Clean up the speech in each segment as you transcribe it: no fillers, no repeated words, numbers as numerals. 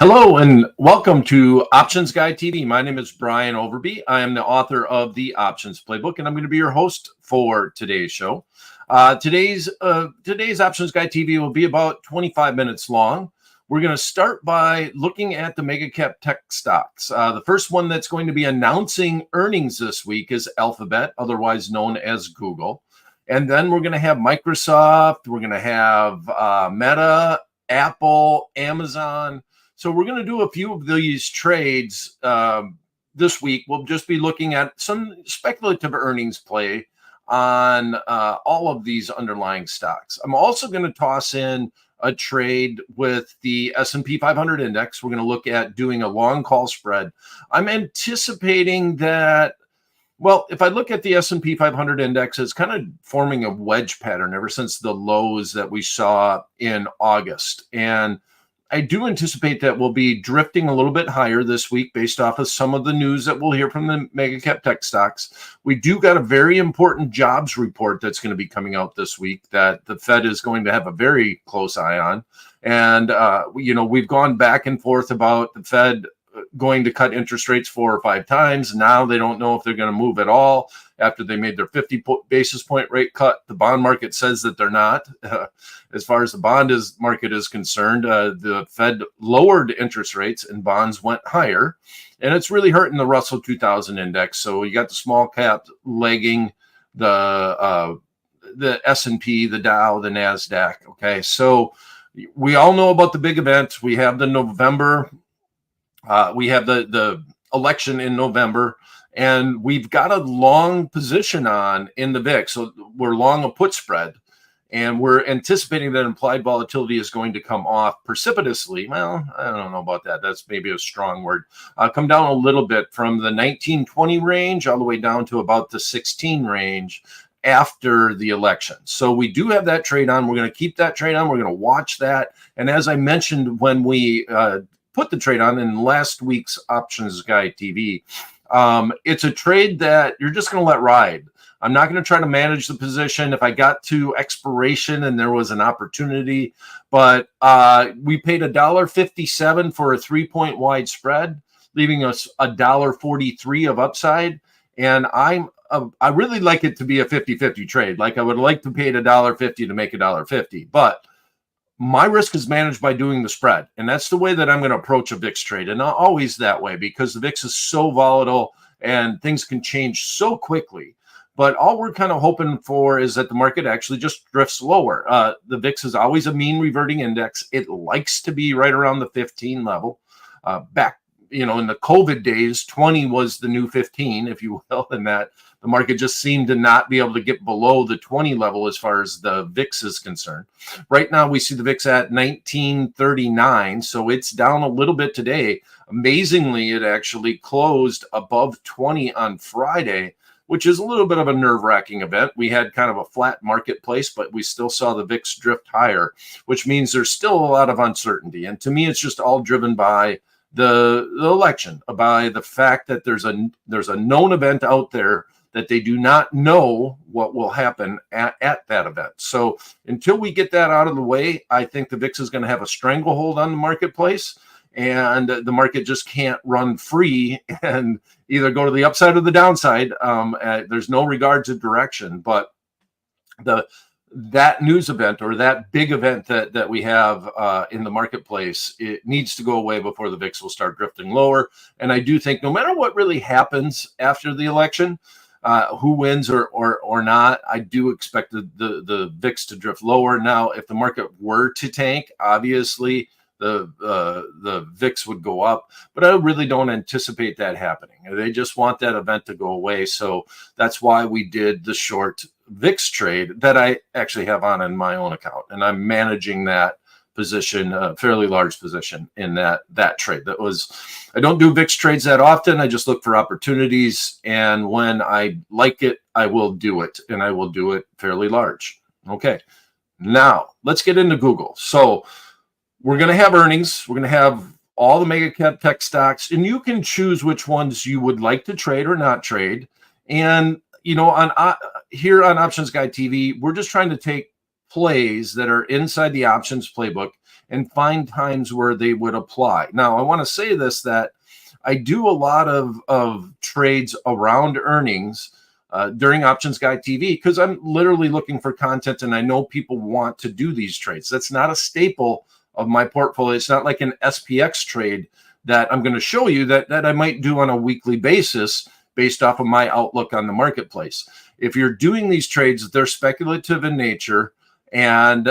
Hello and welcome to Options Guy TV. My name is Brian Overby. I am the author of the Options Playbook, and I'm going to be your host for today's show. Today's Options Guy TV will be about 25 minutes long. We're going to start by looking at the mega cap tech stocks. The first one that's going to be announcing earnings this week is Alphabet, otherwise known as Google. And then we're going to have Microsoft, we're going to have Meta, Apple, Amazon. So we're going to do a few of these trades this week. We'll just be looking at some speculative earnings play on all of these underlying stocks. I'm also going to toss in a trade with the S&P 500 index. We're going to look at doing a long call spread. I'm anticipating that, well, if I look at the S&P 500 index, it's kind of forming a wedge pattern ever since the lows that we saw in August. And I do anticipate that we'll be drifting a little bit higher this week based off of some of the news that we'll hear from the mega cap tech stocks. We do got a very important jobs report that's going to be coming out this week that the Fed is going to have a very close eye on. And, we've gone back and forth about the Fed going to cut interest rates 4 or 5 times. Now they don't know if they're going to move at all after they made their 50 basis point rate cut. The bond market says that they're not. As far as the bond market is concerned, the Fed lowered interest rates and bonds went higher. And it's really hurting the Russell 2000 index. So you got the small cap lagging the S&P, the Dow, the NASDAQ. Okay, so we all know about the big event. We have the November. We have the election in November, and we've got a long position on in the VIX. So we're long a put spread, and we're anticipating that implied volatility is going to come off precipitously. Well, I don't know about that. That's maybe a strong word. Come down a little bit from the 19-20 range all the way down to about the 16 range after the election. So we do have that trade on. We're going to keep that trade on. We're going to watch that. And as I mentioned when we put the trade on in last week's Options Guy TV, it's a trade that you're just going to let ride. I'm not going to try to manage the position if I got to expiration and there was an opportunity, but we paid $1.57 for a 3-point wide spread, leaving us $1.43 of upside. And I really like it to be a 50-50 trade. Like I would like to pay $1.50 to make $1.50, but my risk is managed by doing the spread. And that's the way that I'm going to approach a VIX trade. And not always that way because the VIX is so volatile and things can change so quickly. But all we're kind of hoping for is that the market actually just drifts lower. The VIX is always a mean reverting index. It likes to be right around the 15 level. Back, in the COVID days, 20 was the new 15, if you will, in that the market just seemed to not be able to get below the 20 level as far as the VIX is concerned. Right now, we see the VIX at 1939, so it's down a little bit today. Amazingly, it actually closed above 20 on Friday, which is a little bit of a nerve-wracking event. We had kind of a flat marketplace, but we still saw the VIX drift higher, which means there's still a lot of uncertainty. And to me, it's just all driven by the election, by the fact that there's a known event out there that they do not know what will happen at that event. So until we get that out of the way, I think the VIX is going to have a stranglehold on the marketplace, and the market just can't run free and either go to the upside or the downside. There's no regard to direction, but that news event or that big event that we have in the marketplace, it needs to go away before the VIX will start drifting lower. And I do think no matter what really happens after the election, who wins or not, I do expect the VIX to drift lower. Now, if the market were to tank, obviously the VIX would go up, but I really don't anticipate that happening. They just want that event to go away. So that's why we did the short VIX trade that I actually have on in my own account, and I'm managing that position, a fairly large position in that trade. I don't do VIX trades that often. I just look for opportunities, and when I like it, I will do it, and I will do it fairly large. Okay, now let's get into Google. So we're going to have earnings. We're going to have all the mega cap tech stocks, and you can choose which ones you would like to trade or not trade. And here on Options Guy TV, we're just trying to take plays that are inside the options playbook and find times where they would apply. Now, I want to say this, that I do a lot of trades around earnings during Options Guy TV, because I'm literally looking for content and I know people want to do these trades. That's not a staple of my portfolio. It's not like an SPX trade that I'm going to show you that I might do on a weekly basis based off of my outlook on the marketplace. If you're doing these trades, they're speculative in nature, and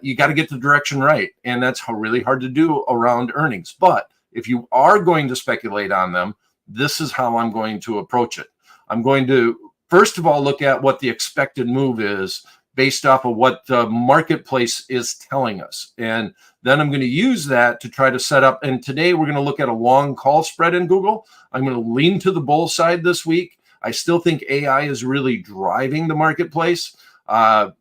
you got to get the direction right. And that's really hard to do around earnings. But if you are going to speculate on them, this is how I'm going to approach it. I'm going to, first of all, look at what the expected move is based off of what the marketplace is telling us. And then I'm going to use that to try to set up. And today we're going to look at a long call spread in Google. I'm going to lean to the bull side this week. I still think AI is really driving the marketplace. I'm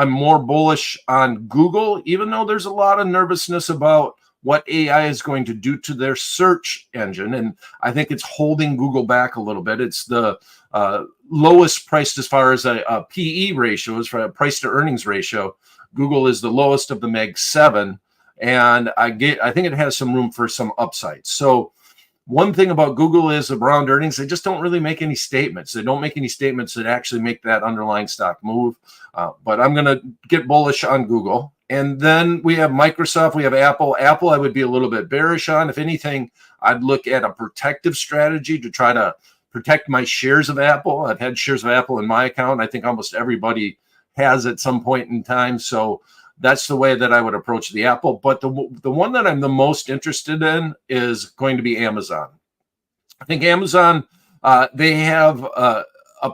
more bullish on Google, even though there's a lot of nervousness about what AI is going to do to their search engine. And I think it's holding Google back a little bit. It's the lowest priced as far as a PE ratio, as for a price to earnings ratio. Google is the lowest of the Meg 7. And I think it has some room for some upside. So one thing about Google is around earnings, they just don't really make any statements. They don't make any statements that actually make that underlying stock move. But I'm going to get bullish on Google. And then we have Microsoft, we have Apple. Apple, I would be a little bit bearish on. If anything, I'd look at a protective strategy to try to protect my shares of Apple. I've had shares of Apple in my account. I think almost everybody has at some point in time. So that's the way that I would approach the Apple. But the one that I'm the most interested in is going to be Amazon. I think Amazon, they have a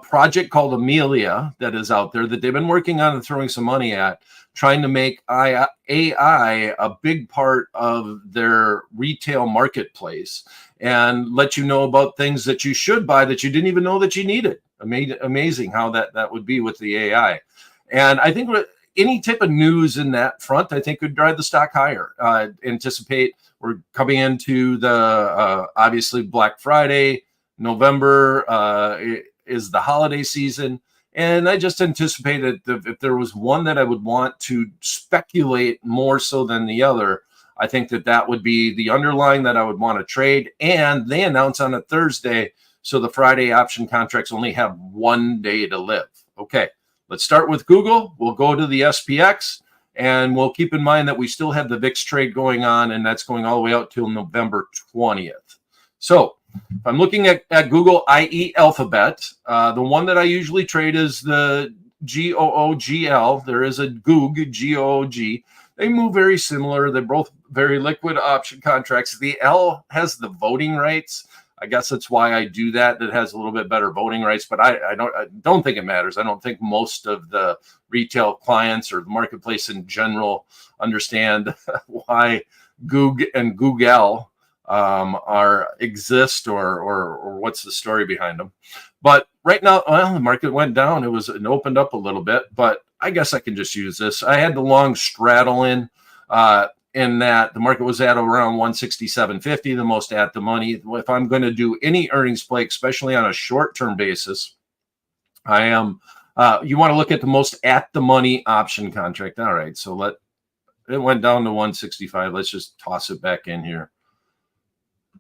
project called Amelia that is out there that they've been working on and throwing some money at, trying to make AI a big part of their retail marketplace and let you know about things that you should buy that you didn't even know that you needed. Amazing how that would be with the AI. And I think any type of news in that front, I think, could drive the stock higher. Anticipate we're coming into the obviously Black Friday. November is the holiday season. And I just anticipated that if there was one that I would want to speculate more so than the other, I think that would be the underlying that I would want to trade. And they announce on a Thursday, so the Friday option contracts only have 1 day to live. Okay, let's start with Google. We'll go to the SPX, and we'll keep in mind that we still have the VIX trade going on, and that's going all the way out till November 20th. So if I'm looking at Google, i.e. Alphabet, the one that I usually trade is the GOOGL. There is a Goog, G-O-O-G. They move very similar. They're both very liquid option contracts. The L has the voting rights. I guess that's why I do that. It has a little bit better voting rights, but I don't think it matters. I don't think most of the retail clients or the marketplace in general understand why Goog and Google exist or what's the story behind them. But right now, well, the market went down. It opened up a little bit, but I guess I can just use this. I had the long straddle in that the market was at around 167.50, the most at the money. If I'm going to do any earnings play, especially on a short-term basis, I am. You want to look at the most at the money option contract. All right, so it went down to 165. Let's just toss it back in here.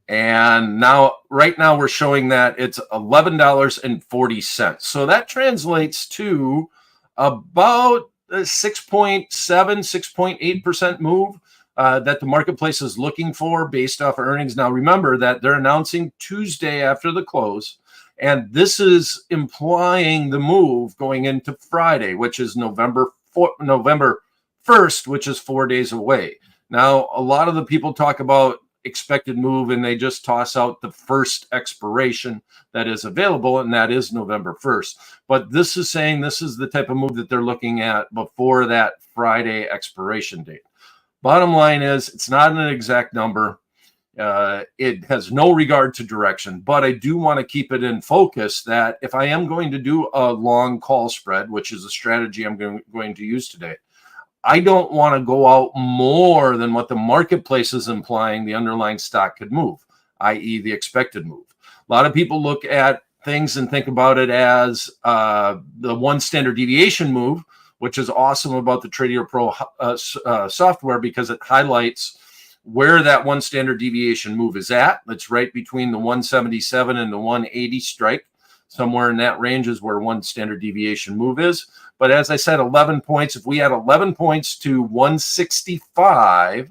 And right now we're showing that it's $11.40. So that translates to about a 6.7, 6.8% move that the marketplace is looking for based off of earnings. Now, remember that they're announcing Tuesday after the close, and this is implying the move going into Friday, which is November 1st, which is 4 days away. Now, a lot of the people talk about expected move and they just toss out the first expiration that is available, and that is November 1st. But this is saying this is the type of move that they're looking at before that Friday expiration date. Bottom line is it's not an exact number. It has no regard to direction, but I do want to keep it in focus that if I am going to do a long call spread, which is a strategy I'm going to use today, I don't want to go out more than what the marketplace is implying the underlying stock could move, i.e. the expected move. A lot of people look at things and think about it as the one standard deviation move. which is awesome about the Tradier Pro software, because it highlights where that one standard deviation move is at. It's right between the 177 and the 180 strike. Somewhere in that range is where one standard deviation move is. But as I said, 11 points. If we had 11 points to 165,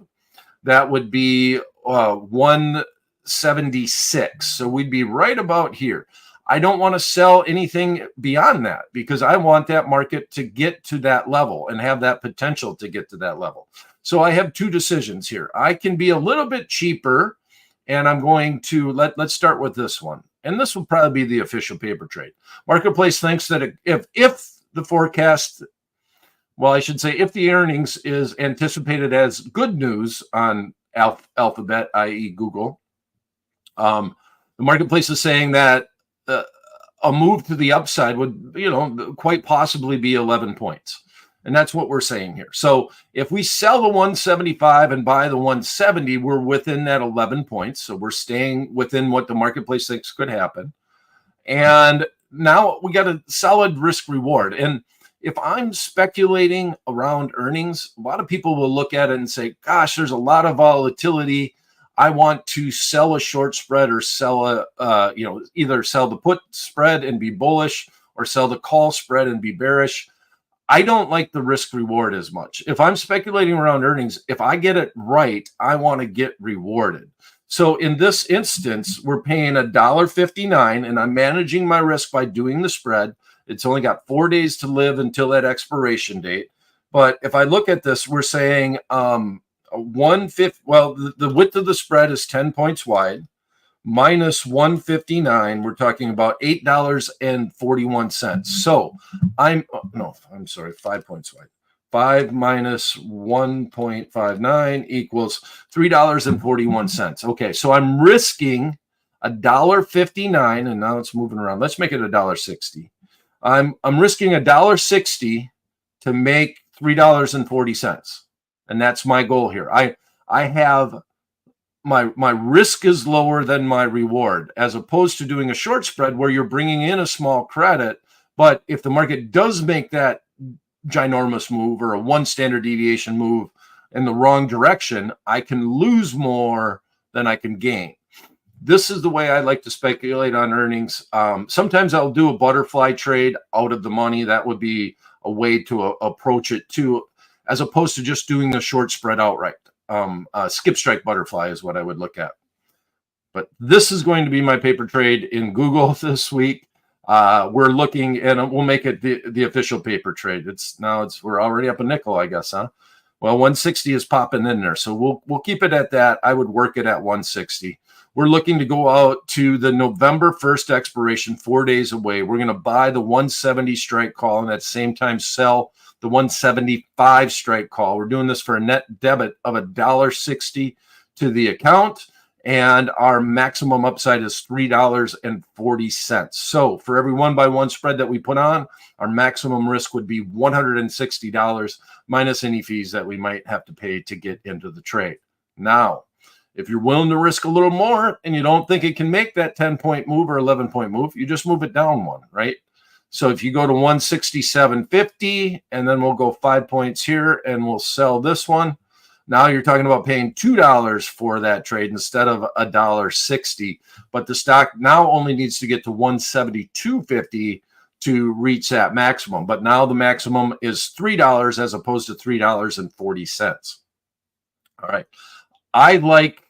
that would be 176. So we'd be right about here. I don't want to sell anything beyond that, because I want that market to get to that level and have that potential to get to that level. So I have two decisions here. I can be a little bit cheaper, and I'm going to let's start with this one. And this will probably be the official paper trade. Marketplace thinks that if the forecast, well, I should say if the earnings is anticipated as good news on Alphabet, i.e. Google, the marketplace is saying that a move to the upside would, quite possibly be 11 points. And that's what we're saying here. So if we sell the 175 and buy the 170, we're within that 11 points. So we're staying within what the marketplace thinks could happen. And now we got a solid risk reward. And if I'm speculating around earnings, a lot of people will look at it and say, gosh, there's a lot of volatility. I want to sell a short spread, or sell either sell the put spread and be bullish, or sell the call spread and be bearish. I don't like the risk reward as much. If I'm speculating around earnings, if I get it right, I want to get rewarded. So in this instance, we're paying $1.59, and I'm managing my risk by doing the spread. It's only got 4 days to live until that expiration date. But if I look at this, we're saying 150. Well, the width of the spread is 10 points wide. Minus 159, we're talking about $8.41. So I'm sorry, 5 points wide. 5 minus 1.59 equals $3.41. Okay, so I'm risking $1.59, and now it's moving around. Let's make it $1.60. I'm risking $1.60 to make $3.40, and that's my goal here. I have my risk is lower than my reward, as opposed to doing a short spread where you're bringing in a small credit. But if the market does make that ginormous move, or a one standard deviation move in the wrong direction, I can lose more than I can gain. This is the way I like to speculate on earnings. Sometimes I'll do a butterfly trade out of the money. That would be a way to approach it too, as opposed to just doing the short spread outright. Skip strike butterfly is what I would look at. But this is going to be my paper trade in Google this week. We're looking, and we'll make it the official paper trade. We're already up a nickel, I guess, huh? Well, 160 is popping in there, so we'll keep it at that. I would work it at 160. We're looking to go out to the November 1st expiration, 4 days away. We're going to buy the 170 strike call, and at the same time sell the 175 strike call. We're doing this for a net debit of $1.60 to the account, and our maximum upside is $3.40. So for every 1-by-1 spread that we put on, our maximum risk would be $160 minus any fees that we might have to pay to get into the trade. Now, if you're willing to risk a little more and you don't think it can make that 10-point move or 11-point move, you just move it down one, right? So if you go to 167.50, and then we'll go 5 points here and we'll sell this one. Now you're talking about paying $2 for that trade instead of $1.60. But the stock now only needs to get to 172.50 to reach that maximum. But now the maximum is $3 as opposed to $3.40. All right. I'd like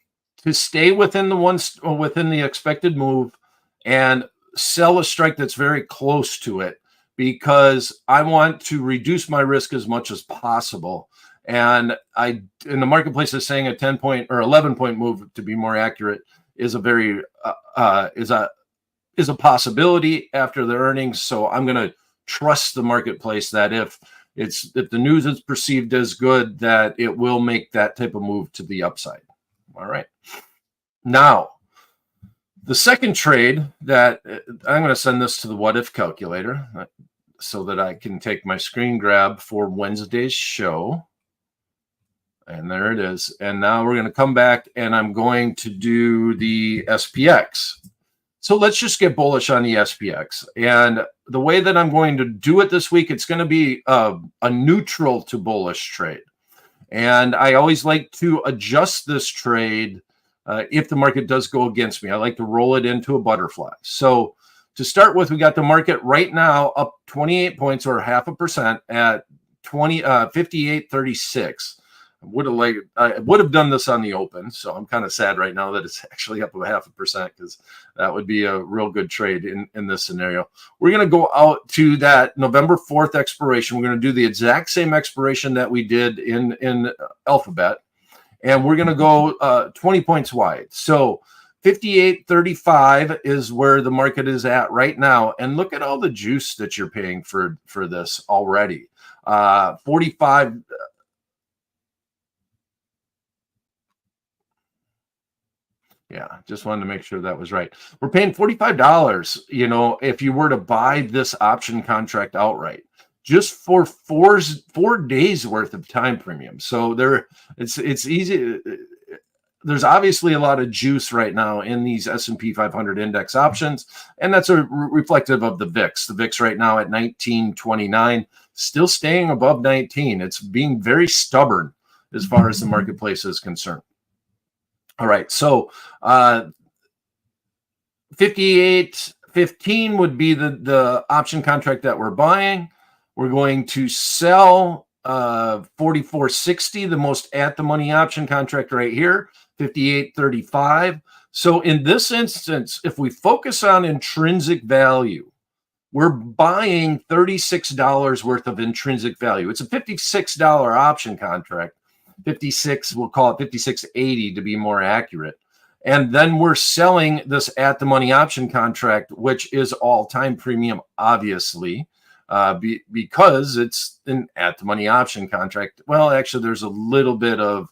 to stay within the expected move and sell a strike that's very close to it, because I want to reduce my risk as much as possible. And the marketplace is saying a 10-point or 11-point move, to be more accurate, is a very is a possibility after the earnings. So I'm going to trust the marketplace that if the news is perceived as good, that it will make that type of move to the upside. All right. Now, the second trade that I'm going to send this to the what if calculator so that I can take my screen grab for Wednesday's show. And there it is. And now we're going to come back, and I'm going to do the SPX. So let's just get bullish on the SPX. And the way that I'm going to do it this week, it's going to be a neutral to bullish trade. And I always like to adjust this trade if the market does go against me. I like to roll it into a butterfly. So to start with, we got the market right now up 28 points or 0.5% at 58.36. I would have done this on the open, so I'm kind of sad right now that it's actually up 0.5% because that would be a real good trade in this scenario. We're going to go out to that November 4th expiration. We're going to do the exact same expiration that we did in Alphabet, and we're going to go 20 points wide. So 58.35 is where the market is at right now, and look at all the juice that you're paying for this already. 45. Yeah, just wanted to make sure that was right. We're paying $45, if you were to buy this option contract outright, just for four days worth of time premium. So it's easy. There's obviously a lot of juice right now in these S&P 500 index options, and that's reflective of the VIX. The VIX right now at 1929, still staying above 19. It's being very stubborn as far as the marketplace is concerned. All right, so 58.15 would be the option contract that we're buying. We're going to sell 44.60, the most at the money option contract right here, 58.35. So in this instance, if we focus on intrinsic value, we're buying $36 worth of intrinsic value. It's a $56 option contract. 56, we'll call it 56.80 to be more accurate. And then we're selling this at the money option contract, which is all-time premium, obviously, because it's an at the money option contract. Well, actually, there's a little bit of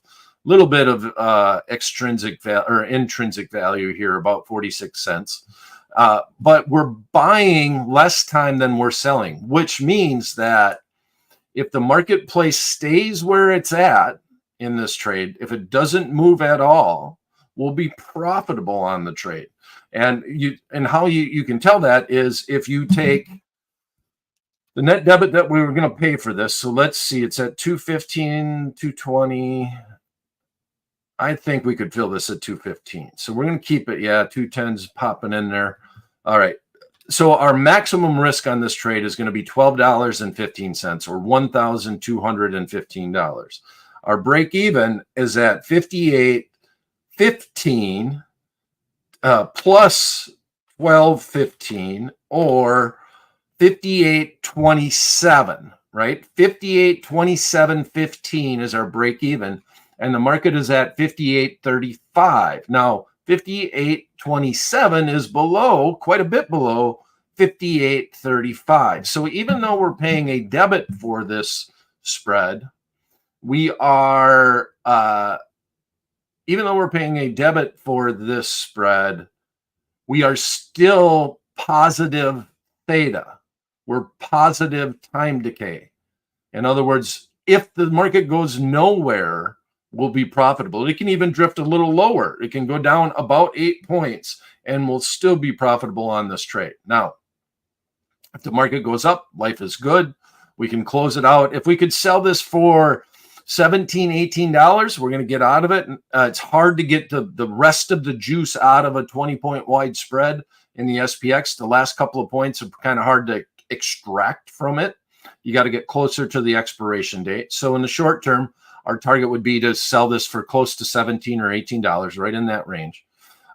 extrinsic or intrinsic value here, about 46 cents. But we're buying less time than we're selling, which means that if the marketplace stays where it's at in this trade, if it doesn't move at all, we'll be profitable on the trade. And how you can tell that is if you take the net debit that we were going to pay for this. So let's see, it's at 215, 220. I think we could fill this at 215. So we're going to keep it. Yeah, 210's popping in there. All right. So our maximum risk on this trade is going to be $12.15 or $1,215. Our break even is at 58.15 plus 12.15 or 58.27, right? 58.27.15 is our break even, and the market is at 58.35. Now, 58.27 is below, quite a bit below 58.35. So even though we're paying a debit for this spread, we are, even though we're paying a debit for this spread, we are still positive theta. We're positive time decay. In other words, if the market goes nowhere, we'll be profitable. It can even drift a little lower. It can go down about 8 points and we'll still be profitable on this trade. Now, if the market goes up, life is good. We can close it out. If we could sell this for $17, $18, we're going to get out of it. It's hard to get the rest of the juice out of a 20-point wide spread in the SPX. The last couple of points are kind of hard to extract from it. You got to get closer to the expiration date. So in the short term, our target would be to sell this for close to $17 or $18, right in that range.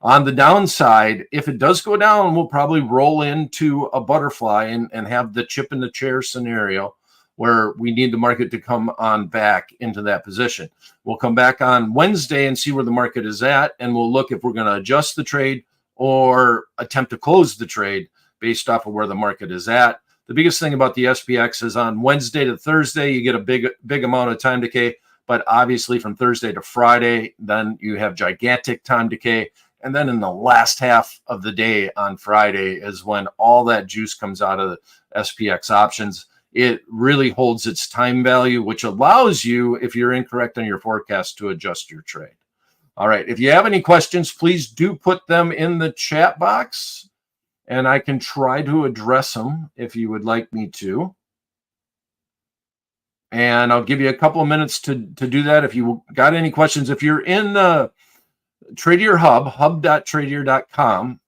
On the downside, if it does go down, we'll probably roll into a butterfly and have the chip in the chair scenario where we need the market to come on back into that position. We'll come back on Wednesday and see where the market is at, and we'll look if we're going to adjust the trade or attempt to close the trade based off of where the market is at. The biggest thing about the SPX is on Wednesday to Thursday, you get a big amount of time decay, but obviously from Thursday to Friday, then you have gigantic time decay. And then in the last half of the day on Friday is when all that juice comes out of the SPX options. It really holds its time value, which allows you, if you're incorrect on your forecast, to adjust your trade. All right. If you have any questions, please do put them in the chat box, and I can try to address them if you would like me to. And I'll give you a couple of minutes to do that. If you got any questions, if you're in the Tradier Hub, hub.tradier.com,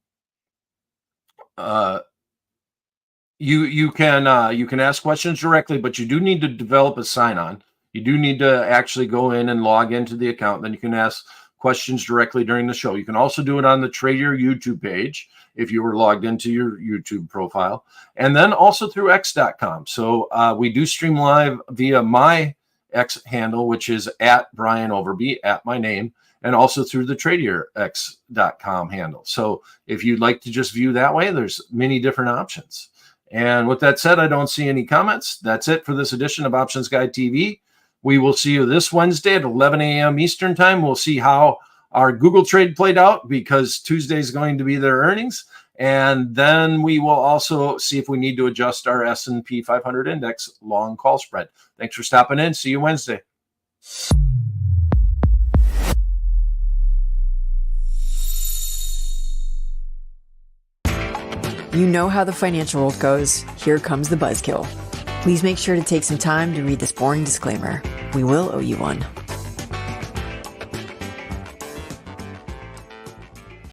you can ask questions directly, but you do need to develop a sign-on. You do need to actually go in and log into the account. Then you can ask questions directly during the show. You can also do it on the Tradier YouTube page if you were logged into your YouTube profile, and then also through x.com. So we do stream live via my X handle, which is at Brian Overby, at my name, and also through the TradierX.com handle. So if you'd like to just view that way, there's many different options. And with that said, I don't see any comments. That's it for this edition of Options Guide TV. We will see you this Wednesday at 11 a.m. Eastern Time. We'll see how our Google trade played out, because Tuesday is going to be their earnings. And then we will also see if we need to adjust our S&P 500 index long call spread. Thanks for stopping in. See you Wednesday. You know how the financial world goes. Here comes the buzzkill. Please make sure to take some time to read this boring disclaimer. We will owe you one.